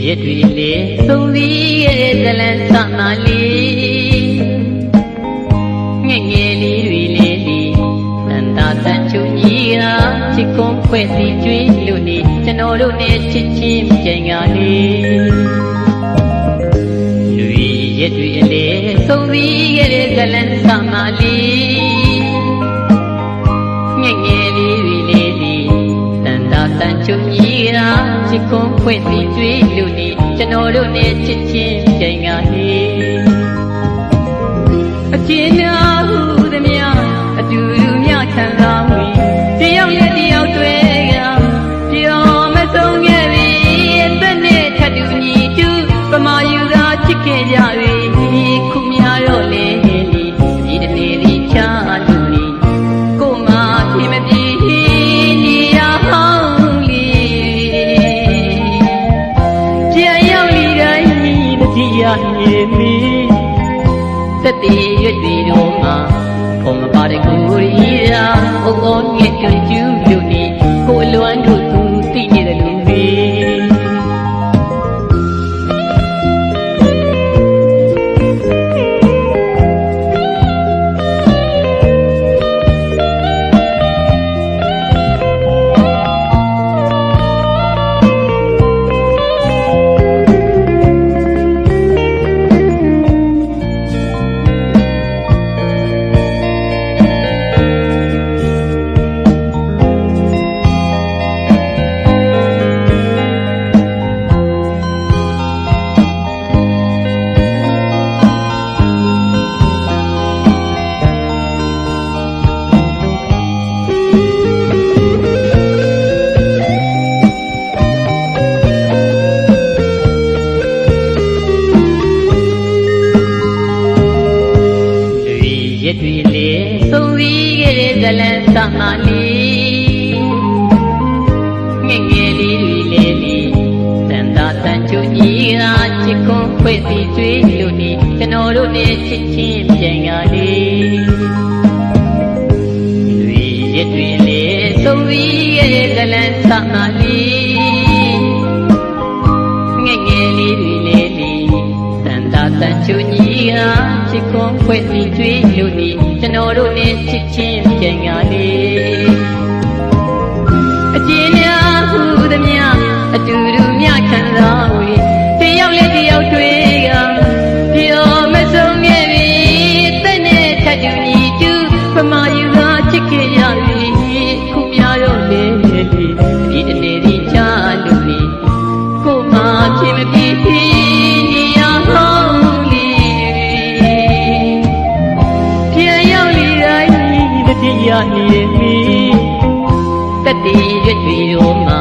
ရက်တွေလေသုံးပြီးရဲ့ဇလန်းစနာလေးငယ်ငယ်လေးတွေလေဒီတန်တာတန်ချုံကြီးရာချစ်ကုန်းဖွဲ့စီကျွေးလို့နေကျွန်တော်တို့နဲ့ချစ်ချင်းကြင်ကလေးလူရက်တွေလေသုံးပြီးရဲ့ဇလန်းစနာလေးငယ်ငယ်လေးတွေလေဒီတန်ချုံကြီးရာချစ်ကုန်းဖွဲ့စီကျွေးလို့နေကျွန်တော်တို့နဲ့ချစ်ချင်းကြင်ကလေးအချင်းများဟုသမျှအတူတူမြခံစားဝေးတယောက်ရဲ့တယောက်တွေကပြောမဆုံးခဲ့ပြီအသက်နဲ့ထပ်တူညီတူပမာယူသာချစ်ခဲ့ကြပြီခုများတော့လေဒီတနေ့ဒီချာလူနေကိုမှပြင်မပြေနေရဟောင်းပြန်ရောက်လေတိုင်းတတိယမြေမီသက်တည်ရွတ်ပြီးတော့မှဖုံမပါတဲ့ကိုရီရာအုံအောင်ငဲ့ကျွန်းကျူးလူနေကိုအလွမ်းတို့သူသိနေတယ်လူတွေရက်တွေလေသုံးပြီးခဲ့တဲ့ဇလန်းစမာလေးငယ်ငယ်လေးတွေလေဒီတန်တာတန်ချုံကြီးရာချစ်ခွန်းဖွဲ့စီကျွေးလို့နေကျွန်တော်တို့နဲ့ချစ်ချင်းပြန်ကလေးရက်တွေလေသုံးပြီးခဲ့တဲ့ဇလန်းစမာလေးငယ်ငယ်လေးတွေလေဒီတန်တာတန်ချုံကြီးရာချစ်ခွန်းဖွဲ့စီကျွေးလို့နေကျွန်တော်တို့နဲ့ချစ်ချင်းပြန်ကလေးအကျဉ်းများဟုသမျှအတူတူမြခံစားဝေးတယောက်လည်းတယောက်တွေကပြောမဆုံးခဲ့ပြီတဲ့နဲ့ထပ်တူညီတူပမာယူသာချစ်ခဲ့ရပြီခုများတော့လေဒီတနေ့ဒီချာလို့နေကိုမှဖြစ်မဖြစ်နေရဟောင်းရနေမီတတိရွတ်ပြီးတော့မှ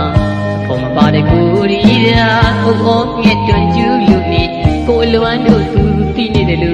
ဖုံမပါတဲ့ကိုရီရာကိုငဲ့တွန်းကျူးလူနေကိုအလွမ်းတို့သူသိနေတယ်လူ